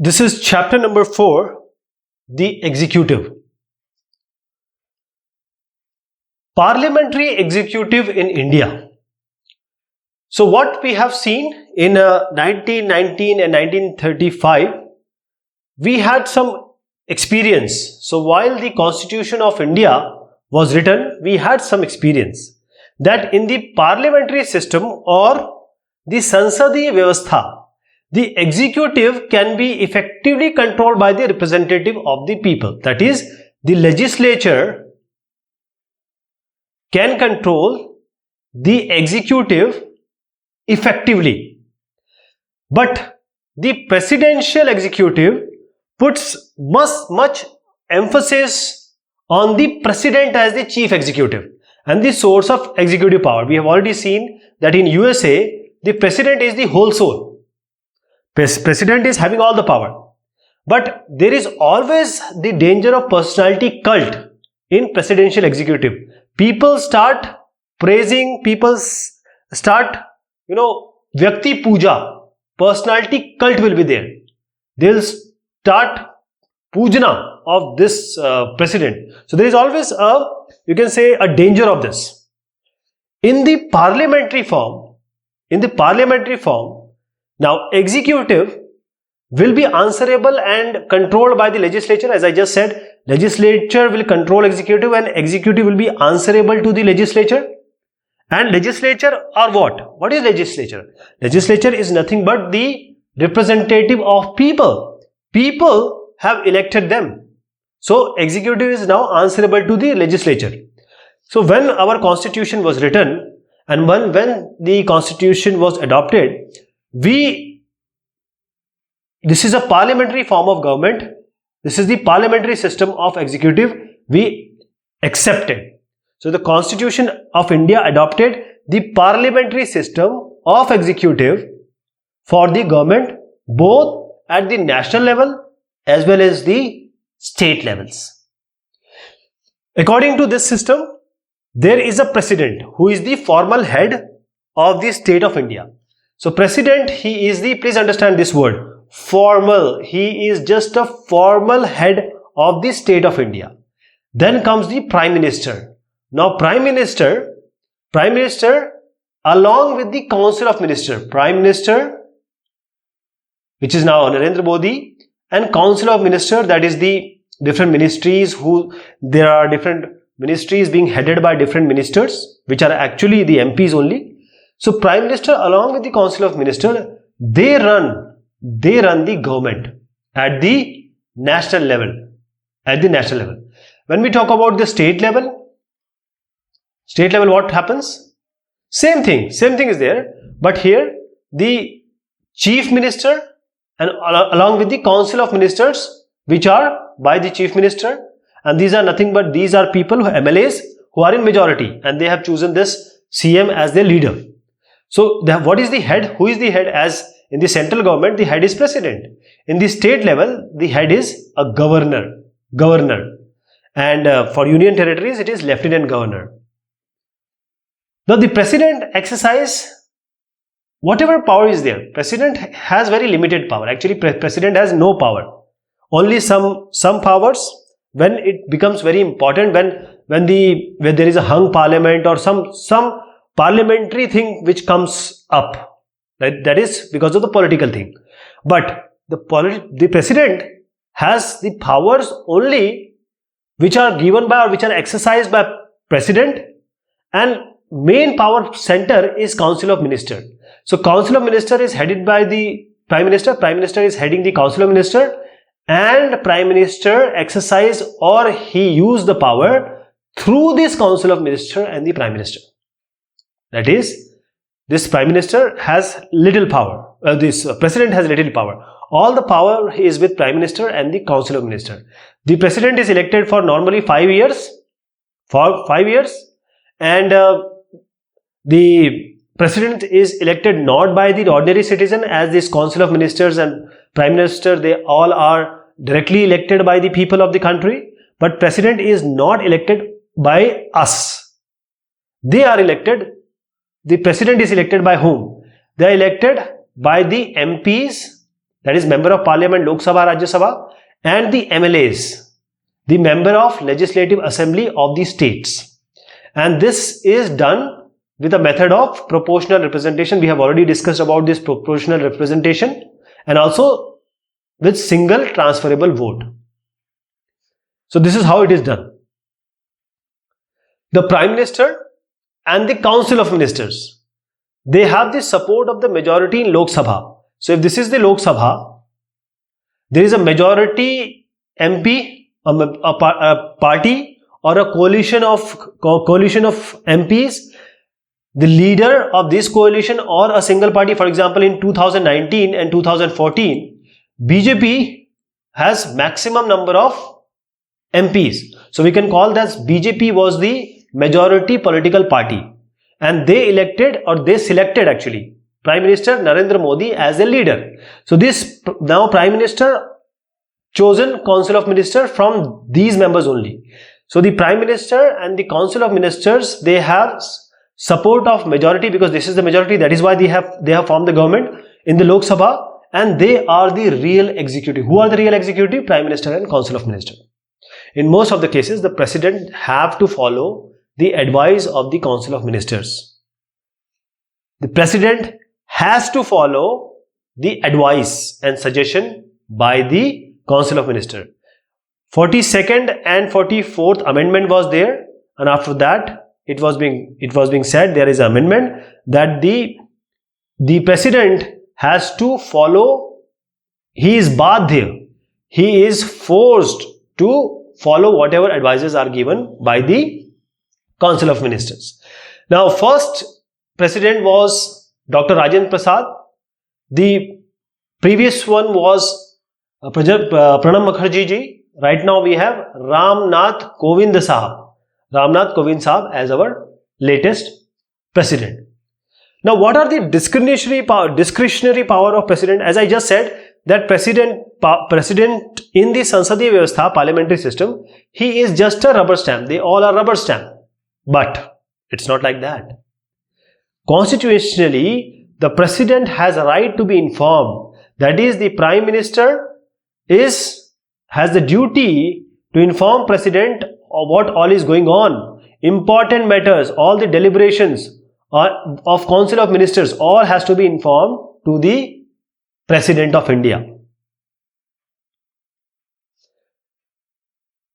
This is chapter number 4, the executive. Parliamentary executive in India. So what we have seen in 1919 and 1935, we had some experience. So while the Constitution of India was written, we had some experience that in the parliamentary system or the Sansadiya Vyavastha, the executive can be effectively controlled by the representative of the people. That is, the legislature can control the executive effectively. But the presidential executive puts much emphasis on the president as the chief executive and the source of executive power. We have already seen that in USA, the president is the whole soul. President is having all the power. But there is always the danger of personality cult in presidential executive. People start praising, people start, Vyakti Puja. Personality cult will be there. They'll start Pujana of this president. So there is always a danger of this. In the parliamentary form, now executive will be answerable and controlled by the legislature. As I just said, legislature will control executive and executive will be answerable to the legislature. And legislature or what? What is legislature? Legislature is nothing but the representative of people. People have elected them. So executive is now answerable to the legislature. So when our constitution was written and when the constitution was adopted, this is a parliamentary form of government. This is the parliamentary system of executive we accepted. So the Constitution of India adopted the parliamentary system of executive for the government, both at the national level as well as the state levels. According to this system, there is a president who is the formal head of the state of India. So president, he is the, please understand this word, formal. He is just a formal head of the state of India. Then comes the prime minister. Now prime minister along with the council of ministers, prime minister, which is now Narendra Modi, and council of ministers, that is the different ministries there are different ministries being headed by different ministers, which are actually the MPs only. So prime minister along with the council of ministers, they run the government at the national level. When we talk about the state level, what happens? Same thing is there, but here the chief minister and along with the council of ministers, which are by the chief minister, and these are nothing but these are people, MLAs, who are in majority and they have chosen this CM as their leader. So what is the head? Who is the head? As in the central government, the head is president. In the state level, the head is a governor. And for union territories, it is lieutenant governor. Now the president exercise whatever power is there. President has very limited power. Actually, president has no power. Only some powers when it becomes very important, when there is a hung parliament or some parliamentary thing which comes up. That is because of the political thing. But the president has the powers only which are given by or which are exercised by president, and main power center is council of minister. So council of minister is headed by the prime minister. Prime minister is heading the council of minister, and prime minister exercise or he use the power through this council of minister and the prime minister. That is, this prime minister has little power. This president has little power. All the power is with prime minister and the council of minister. The president is elected for normally 5 years. And the president is elected not by the ordinary citizen, as this council of ministers and prime minister, they all are directly elected by the people of the country. But president is not elected by us. They are elected. The president is elected by whom? They are elected by the MPs that is Member of Parliament, Lok Sabha, Rajya Sabha, and the MLAs, the Member of Legislative Assembly of the states. And this is done with a method of proportional representation. We have already discussed about this proportional representation, and also with single transferable vote. So this is how it is done. The Prime Minister and the Council of Ministers, they have the support of the majority in Lok Sabha. So if this is the Lok Sabha, there is a majority MP, a party or a coalition of MPs. The leader of this coalition or a single party, for example, in 2019 and 2014, BJP has maximum number of MPs. So we can call that BJP was the majority political party, and they elected, or they selected actually, Prime Minister Narendra Modi as a leader. So this now Prime Minister chosen Council of Ministers from these members only. So the Prime Minister and the Council of Ministers, they have support of majority, because this is the majority. That is why they have formed the government in the Lok Sabha, and they are the real executive. Who are the real executive? Prime Minister and Council of Ministers. In most of the cases, the President have to follow the advice of the Council of Ministers. The President has to follow the advice and suggestion by the Council of Ministers. 42nd and 44th amendment was there, and after that it was being said, there is an amendment that the President has to follow, he is badhya, he is forced to follow whatever advices are given by the Council of Ministers. Now, first President was Dr. Rajendra Prasad. The previous one was Pranab Mukherjee ji. Right now we have Ramnath Kovind Sahab as our latest President. Now, what are the discretionary power of President? As I just said, that President in the Sansadiya Vyavastha, parliamentary system, he is just a rubber stamp. They all are rubber stamp. But it's not like that. Constitutionally, the President has a right to be informed. That is, the Prime Minister has the duty to inform President of what all is going on. Important matters, all the deliberations of Council of Ministers, all has to be informed to the President of India.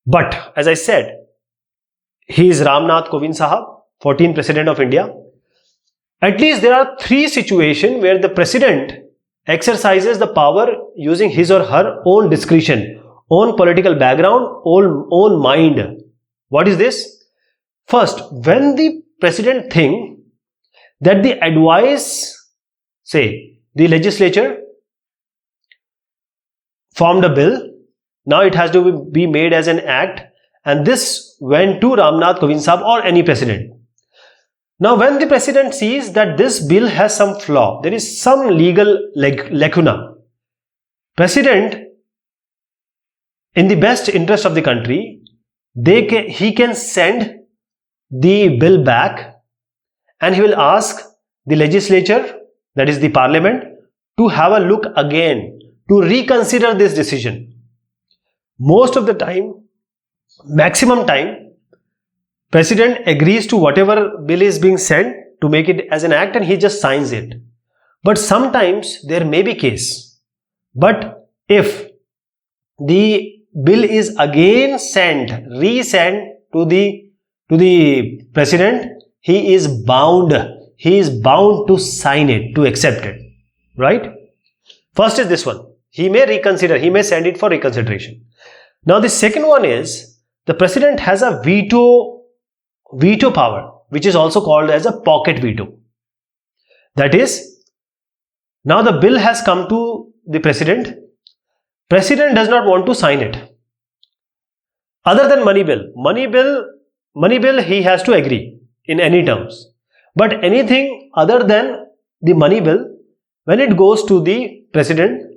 But as I said, he is Ramnath Kovind Sahab, 14th President of India. At least there are 3 situations where the President exercises the power using his or her own discretion, own political background, own mind. What is this? First, when the President thinks that the advice, say the legislature formed a bill, now it has to be made as an act, and this went to Ramnath Kovind Sahab or any President. Now, when the President sees that this bill has some flaw, there is some legal lacuna, President, in the best interest of the country, he can send the bill back, and he will ask the legislature, that is the Parliament, to have a look again, to reconsider this decision. Most of the time, maximum time, President agrees to whatever bill is being sent to make it as an act, and he just signs it. But sometimes there may be case. But if the bill is again resent to the President, he is bound to sign it, to accept it. Right? First is this one. He may reconsider, he may send it for reconsideration. Now the second one is, the President has a veto power, which is also called as a pocket veto. That is, now the bill has come to the President. President does not want to sign it. Other than money bill he has to agree in any terms. But anything other than the money bill, when it goes to the President,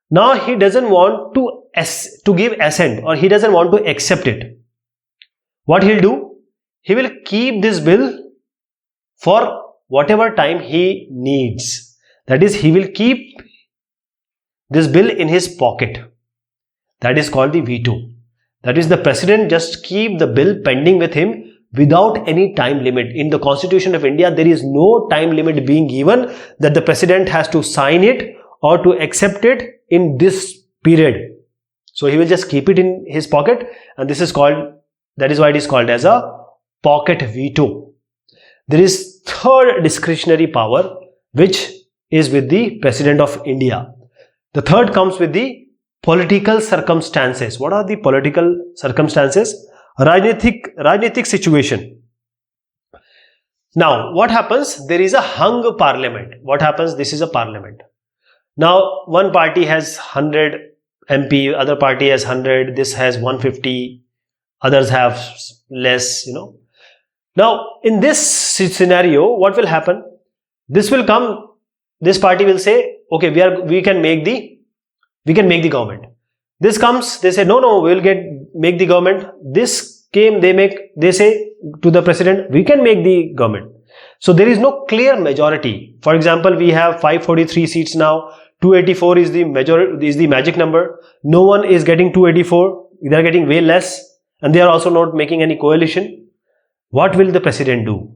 now he doesn't want to give assent, or he doesn't want to accept it. What he'll do? He will keep this bill for whatever time he needs. That is, he will keep this bill in his pocket. That is called the veto. That is, the president just keep the bill pending with him without any time limit. In the Constitution of India, there is no time limit being given that the president has to sign it or to accept it in this period. So he will just keep it in his pocket, and this is called, that is why it is called as a pocket veto. There is third discretionary power, which is with the President of India. The third comes with the political circumstances. What are the political circumstances? Rajnitik situation. Now, what happens? There is a hung parliament. What happens? This is a parliament. Now, one party has 100 MP, other party has 100, this has 150, others have less, Now, in this scenario, what will happen? This will come, this party will say, okay, we can make the government. This comes, they say, no, we will make the government. This came, they say to the president, we can make the government. So there is no clear majority. For example, we have 543 seats now. 284 is the magic number. No one is getting 284. They are getting way less, and they are also not making any coalition. What will the president do?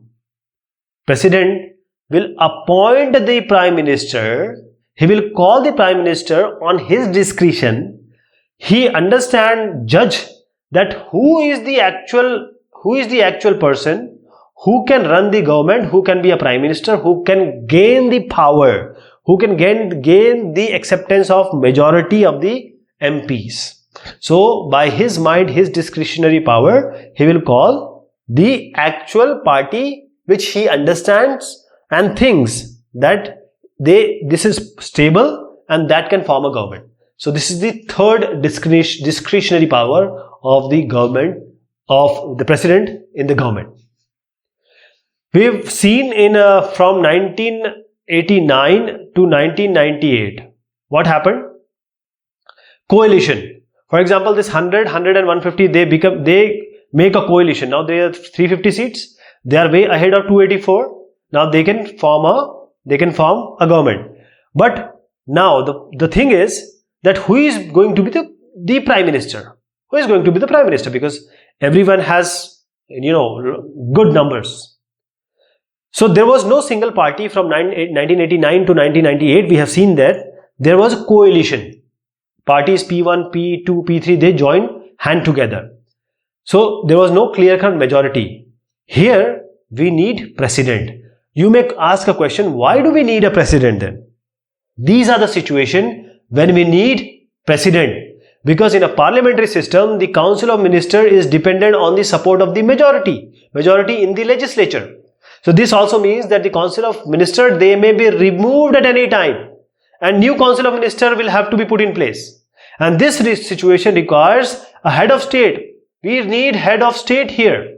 President will appoint the prime minister. He will call the prime minister on his discretion. He judge that who is the actual person who can run the government, who can be a prime minister, who can gain the power, who can gain the acceptance of majority of the MPs. So by his mind, his discretionary power, he will call the actual party which he understands and thinks that this is stable and that can form a government. So this is the third discretionary power of the government, of the president in the government. We've seen from 1989 to 1998, what happened? Coalition. For example, this 100, 100 and 150, they make a coalition. Now they have 350 seats. They are way ahead of 284. Now they can form a government. But now the thing is that who is going to be the prime minister? Who is going to be the prime minister? Because everyone has, good numbers. So there was no single party from 1989 to 1998. We have seen that there was a coalition. Parties P1, P2, P3, they joined hand together. So there was no clear-cut majority. Here we need president. You may ask a question, why do we need a president then? These are the situations when we need president. Because in a parliamentary system, the Council of Ministers is dependent on the support of the majority in the legislature. So this also means that the Council of Ministers, they may be removed at any time, and new Council of Ministers will have to be put in place. And this situation requires a head of state. We need head of state here.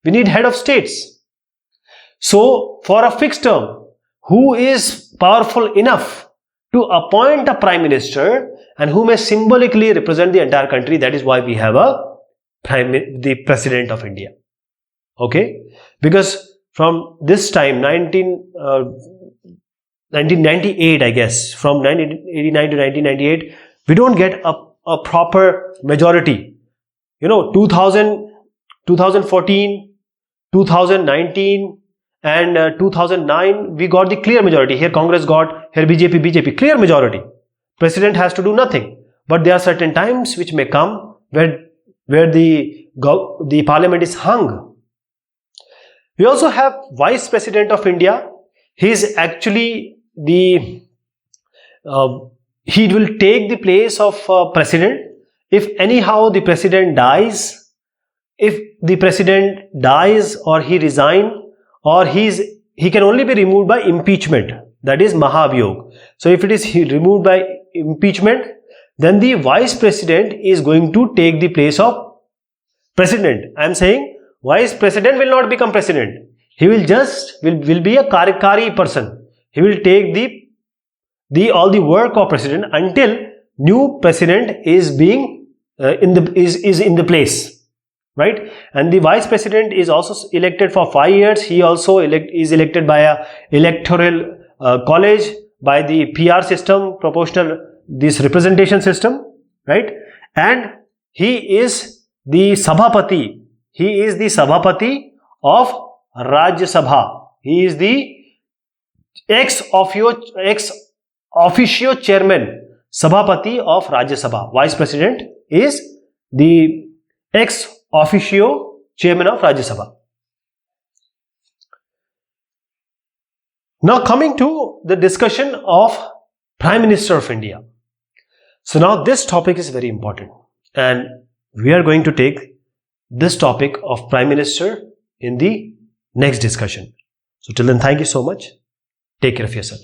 We need head of states. So for a fixed term, who is powerful enough to appoint a prime minister and who may symbolically represent the entire country? That is why we have the president of India. Okay? Because from this time, 1998, I guess, from 1989 to 1998, we don't get a proper majority. 2014, 2019 and 2009, we got the clear majority. Here Congress got, here BJP, clear majority. President has to do nothing. But there are certain times which may come where the parliament is hung. We also have Vice President of India. He is actually he will take the place of President. If anyhow the President dies, or he resigns, or he can only be removed by impeachment. That is Mahabhyog. So if it is removed by impeachment, then the Vice President is going to take the place of President. I am saying Vice President will not become President. He will be a Karyakari person. He will take all the work of President until new President is in the place, right? And the Vice President is also elected for 5 years. He also is elected by a electoral college, by the PR system, proportional this representation system, right? And he is the Sabhapati. He is the Sabhapati of Rajya Sabha. He is the ex officio chairman, Sabhapati of Rajya Sabha. Vice President is the ex officio chairman of Rajya Sabha. Now coming to the discussion of Prime Minister of India. So now this topic is very important, and we are going to take this topic of Prime Minister in the next discussion. So till then, thank you so much. Take care of yourself.